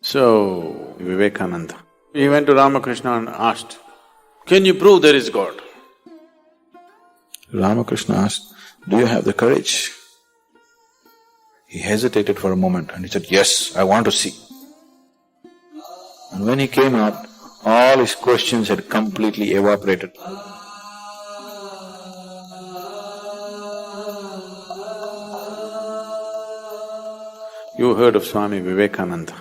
So, Vivekananda, he went to Ramakrishna and asked, "Can you prove there is God?" Ramakrishna asked, "Do you have the courage?" He hesitated for a moment and he said, "Yes, I want to see." And when he came out, all his questions had completely evaporated. You heard of Swami Vivekananda.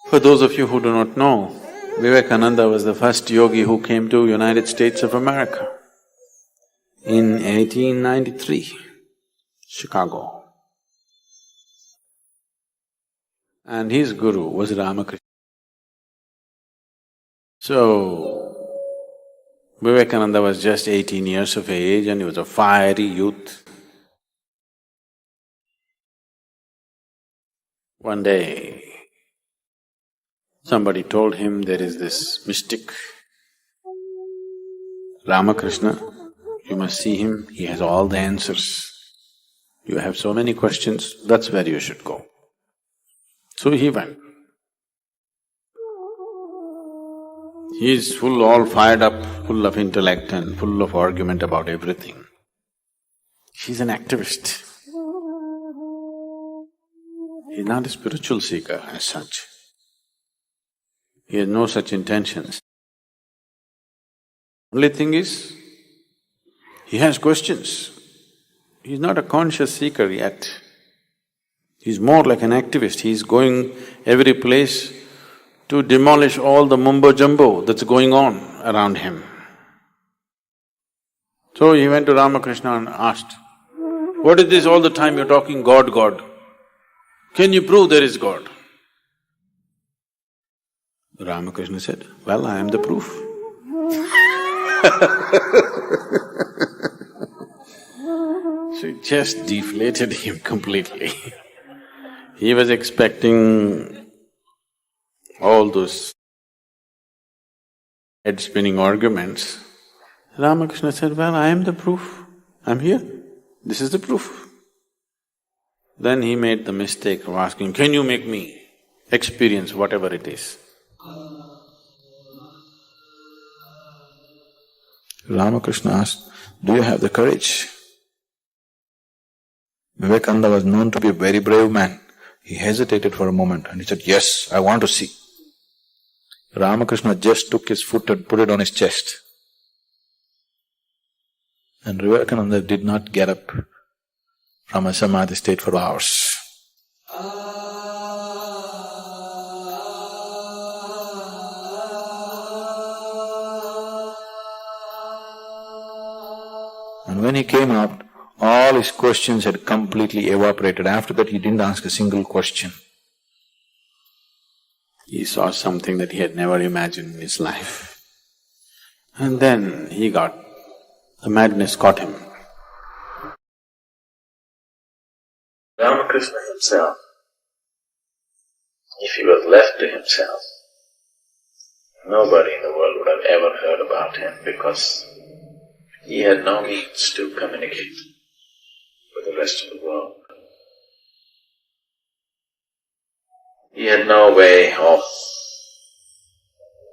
For those of you who do not know, Vivekananda was the first yogi who came to United States of America in 1893, Chicago. And his guru was Ramakrishna. So, Vivekananda was just 18 years of age and he was a fiery youth. One day, somebody told him there is this mystic, Ramakrishna, you must see him, he has all the answers. You have so many questions, that's where you should go. So he went. He is all fired up, full of intellect and full of argument about everything. He's an activist. He's not a spiritual seeker as such. He has no such intentions. Only thing is, he has questions. He's not a conscious seeker yet. He's more like an activist. He's going every place to demolish all the mumbo-jumbo that's going on around him. So he went to Ramakrishna and asked, "What is this all the time you're talking God, God? Can you prove there is God?" Ramakrishna said, "Well, I am the proof." So it just deflated him completely. He was expecting all those head-spinning arguments. Ramakrishna said, "Well, I am the proof, I'm here, this is the proof." Then he made the mistake of asking, "Can you make me experience whatever it is?" Ramakrishna asked, "Do you have the courage?" Vivekananda was known to be a very brave man. He hesitated for a moment and he said, "Yes, I want to see." Ramakrishna just took his foot and put it on his chest. And Vivekananda did not get up from a samadhi state for hours. And when he came out, all his questions had completely evaporated. After that, he didn't ask a single question. He saw something that he had never imagined in his life. And then the madness caught him. Ramakrishna himself, if he was left to himself, nobody in the world would have ever heard about him because he had no means to communicate with the rest of the world. He had no way of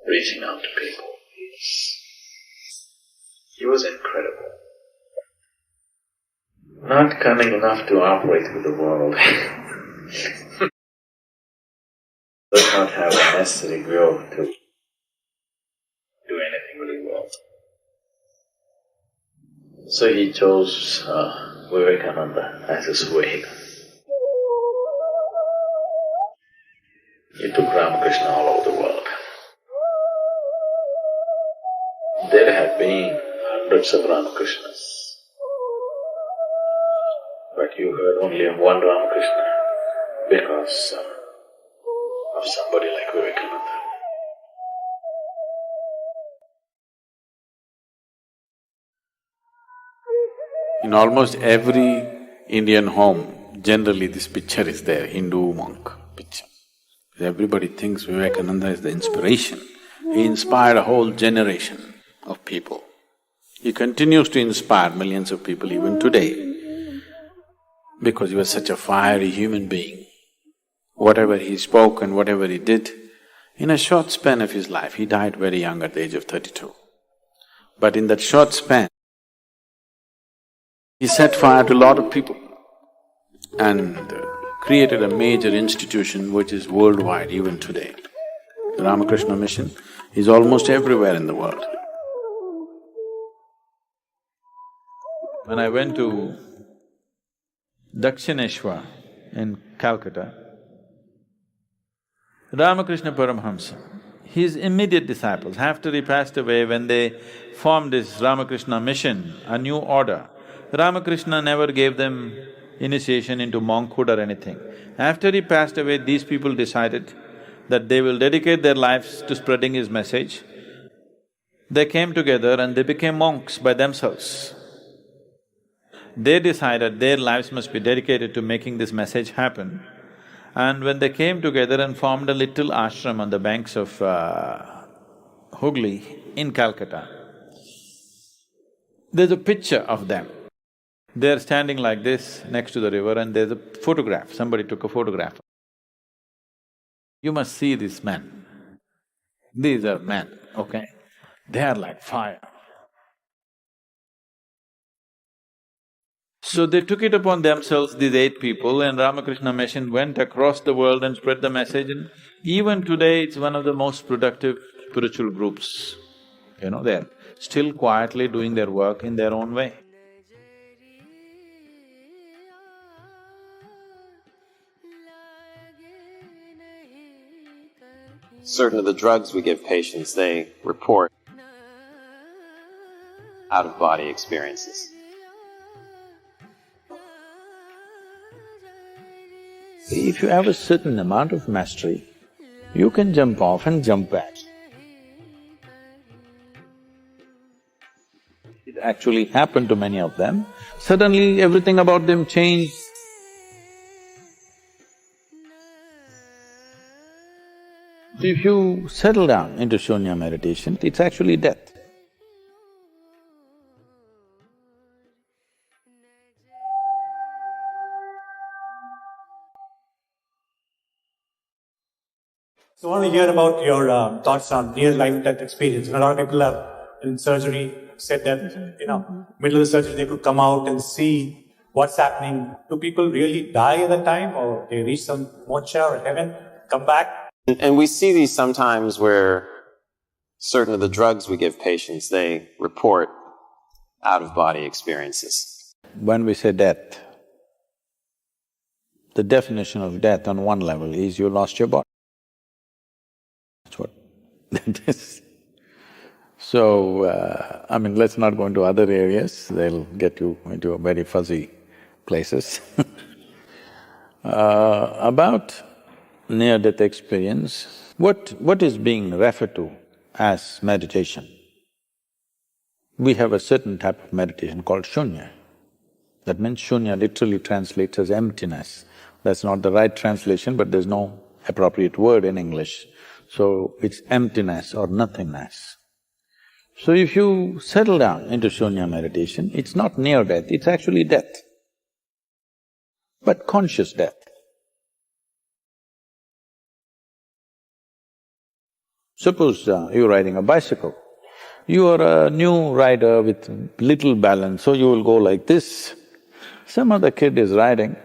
reaching out to people. He was incredible. Not cunning enough to operate with the world. Does not have the necessary will to do anything with the world. So he chose Vivekananda as his way. He took Ramakrishna all over the world. There have been hundreds of Ramakrishnas, but you heard only of one Ramakrishna because of somebody like Vivekananda. In almost every Indian home, generally this picture is there, Hindu monk picture. Everybody thinks Vivekananda is the inspiration, He inspired a whole generation of people. He continues to inspire millions of people even today because he was such a fiery human being. Whatever he spoke and whatever he did, in a short span of his life, he died very young at the age of 32. But in that short span, he set fire to a lot of people and created a major institution which is worldwide even today. The Ramakrishna mission is almost everywhere in the world. When I went to Dakshineshwar in Calcutta, Ramakrishna Paramhamsa, his immediate disciples, after he passed away, when they formed this Ramakrishna mission, a new order, Ramakrishna never gave them initiation into monkhood or anything. After he passed away, these people decided that they will dedicate their lives to spreading his message. They came together and they became monks by themselves. They decided their lives must be dedicated to making this message happen. And when they came together and formed a little ashram on the banks of Hooghly in Calcutta, there's a picture of them. They're standing like this next to the river and there's a photograph, somebody took a photograph. You must see these men. These are men, okay? They are like fire. So they took it upon themselves, these 8 people, and Ramakrishna Mission went across the world and spread the message, and even today it's one of the most productive spiritual groups. You know, they're still quietly doing their work in their own way. Certain of the drugs we give patients, they report out-of-body experiences. If you have a certain amount of mastery, you can jump off and jump back. It actually happened to many of them. Suddenly everything about them changed. If you settle down into shunya meditation, it's actually death. So I want to hear about your thoughts on near-life death experience. A lot of people have, in surgery, said that, middle of the surgery they could come out and see what's happening. Do people really die at that time, or they reach some moksha or heaven, come back? And we see these sometimes where certain of the drugs we give patients, they report out-of-body experiences. When we say death, the definition of death on one level is you lost your body. That's what that is. So, let's not go into other areas, they'll get you into very fuzzy places. About near-death experience, what is being referred to as meditation? We have a certain type of meditation called shunya. That means shunya literally translates as emptiness. That's not the right translation, but there's no appropriate word in English. So, it's emptiness or nothingness. So if you settle down into shunya meditation, it's not near death, it's actually death, but conscious death. Suppose you're riding a bicycle, you are a new rider with little balance, so you will go like this. Some other kid is riding,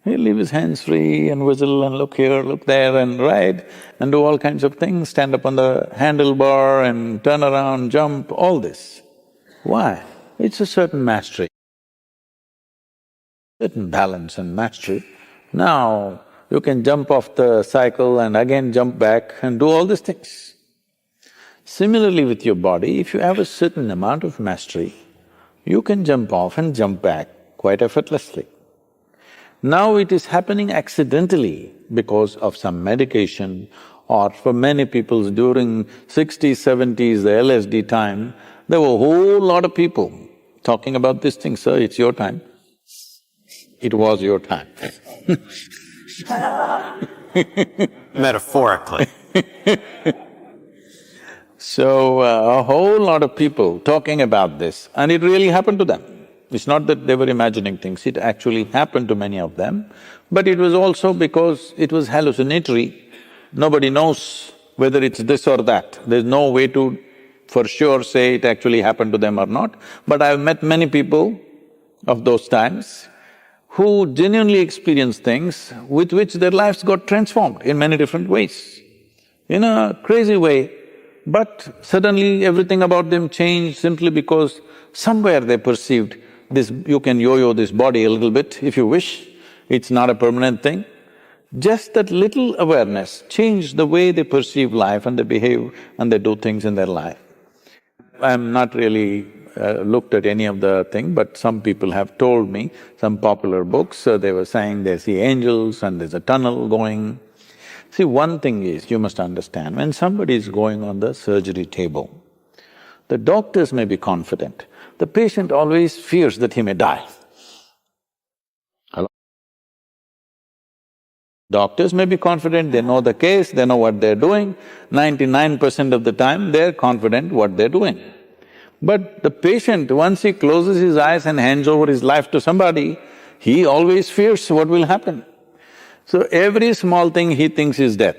he'll leave his hands free and whistle and look here, look there and ride and do all kinds of things, stand up on the handlebar and turn around, jump, all this. Why? It's a certain mastery, certain balance and mastery. Now, you can jump off the cycle and again jump back and do all these things. Similarly with your body, if you have a certain amount of mastery, you can jump off and jump back quite effortlessly. Now it is happening accidentally because of some medication, or for many people during 60s, 70s, the LSD time, there were a whole lot of people talking about this thing, sir, it's your time. It was your time. Metaphorically. So, a whole lot of people talking about this, and it really happened to them. It's not that they were imagining things, it actually happened to many of them, but it was also because it was hallucinatory. Nobody knows whether it's this or that. There's no way to for sure say it actually happened to them or not. But I've met many people of those times who genuinely experienced things with which their lives got transformed in many different ways, in a crazy way. But suddenly everything about them changed simply because somewhere they perceived this… you can yo-yo this body a little bit if you wish, it's not a permanent thing. Just that little awareness changed the way they perceive life and they behave and they do things in their life. I'm not really looked at any of the thing, but some people have told me, some popular books, they were saying they see angels and there's a tunnel going. See, one thing is, you must understand, when somebody is going on the surgery table, the doctors may be confident, the patient always fears that he may die. Hello? Doctors may be confident, they know the case, they know what they're doing, 99% of the time they're confident what they're doing. But the patient, once he closes his eyes and hands over his life to somebody, he always fears what will happen. So every small thing he thinks is death.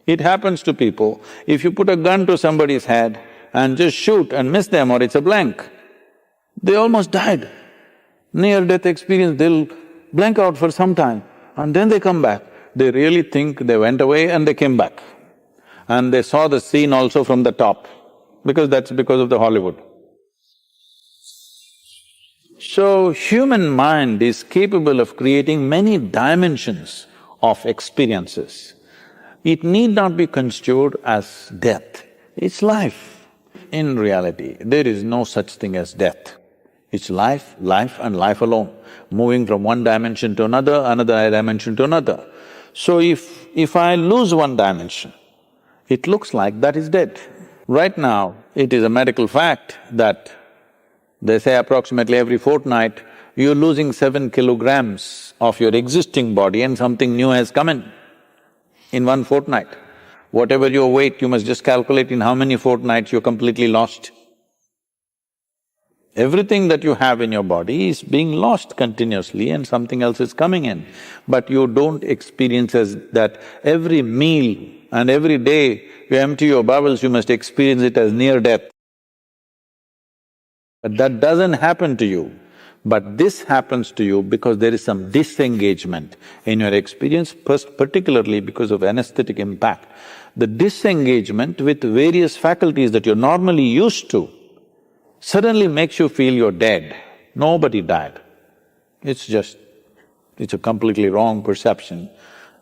It happens to people. If you put a gun to somebody's head and just shoot and miss them or it's a blank, they almost died. Near-death experience, they'll blank out for some time and then they come back. They really think they went away and they came back. And they saw the scene also from the top, because that's because of the Hollywood. So, human mind is capable of creating many dimensions of experiences. It need not be construed as death, it's life. In reality, there is no such thing as death. It's life, life and life alone, moving from one dimension to another dimension to another. So if I lose one dimension, it looks like that is dead. Right now, it is a medical fact that they say approximately every fortnight, you're losing 7 kilograms of your existing body and something new has come in 1 fortnight. Whatever your weight, you must just calculate in how many fortnights you're completely lost. Everything that you have in your body is being lost continuously and something else is coming in. But you don't experience as that every meal and every day you empty your bowels, you must experience it as near death. But that doesn't happen to you. But this happens to you because there is some disengagement in your experience, particularly because of anesthetic impact. The disengagement with various faculties that you're normally used to suddenly makes you feel you're dead. Nobody died. It's a completely wrong perception.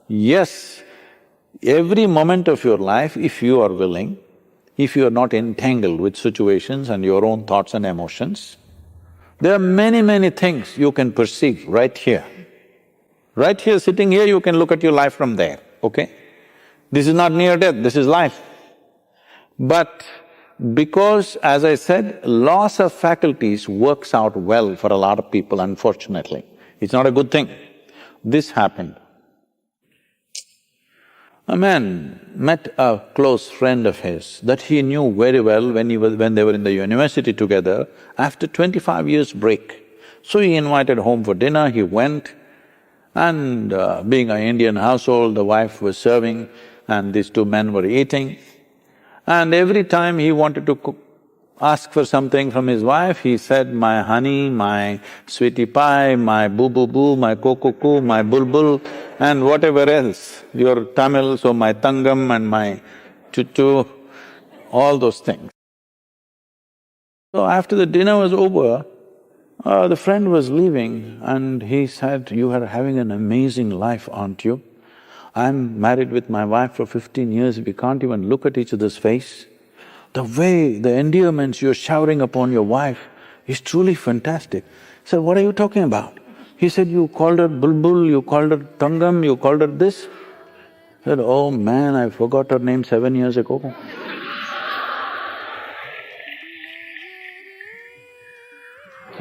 Yes, every moment of your life, if you are willing, if you are not entangled with situations and your own thoughts and emotions, there are many things you can perceive right here. Right here, sitting here, you can look at your life from there, okay? This is not near death, this is life. But because, as I said, loss of faculties works out well for a lot of people, unfortunately. It's not a good thing. This happened. A man met a close friend of his that he knew very well when they were in the university together, after 25 years break. So he invited home for dinner, he went, and being an Indian household, the wife was serving and these two men were eating. And every time he wanted to ask for something from his wife, he said, my honey, my sweetie pie, my boo-boo-boo, my coco-coo, my bulbul, and whatever else, your Tamil, so my tangam and my chuchu, all those things. So after the dinner was over, the friend was leaving and he said, you are having an amazing life, aren't you? I'm married with my wife for 15 years, we can't even look at each other's face. The way, the endearments you're showering upon your wife is truly fantastic. I said, what are you talking about? He said, you called her bulbul, you called her tangam, you called her this. I said, oh man, I forgot her name 7 years ago.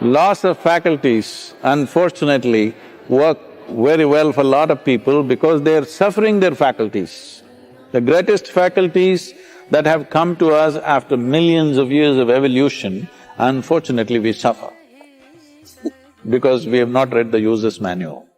Loss of faculties, unfortunately, work very well for a lot of people because they're suffering their faculties. The greatest faculties that have come to us after millions of years of evolution, unfortunately we suffer because we have not read the user's manual.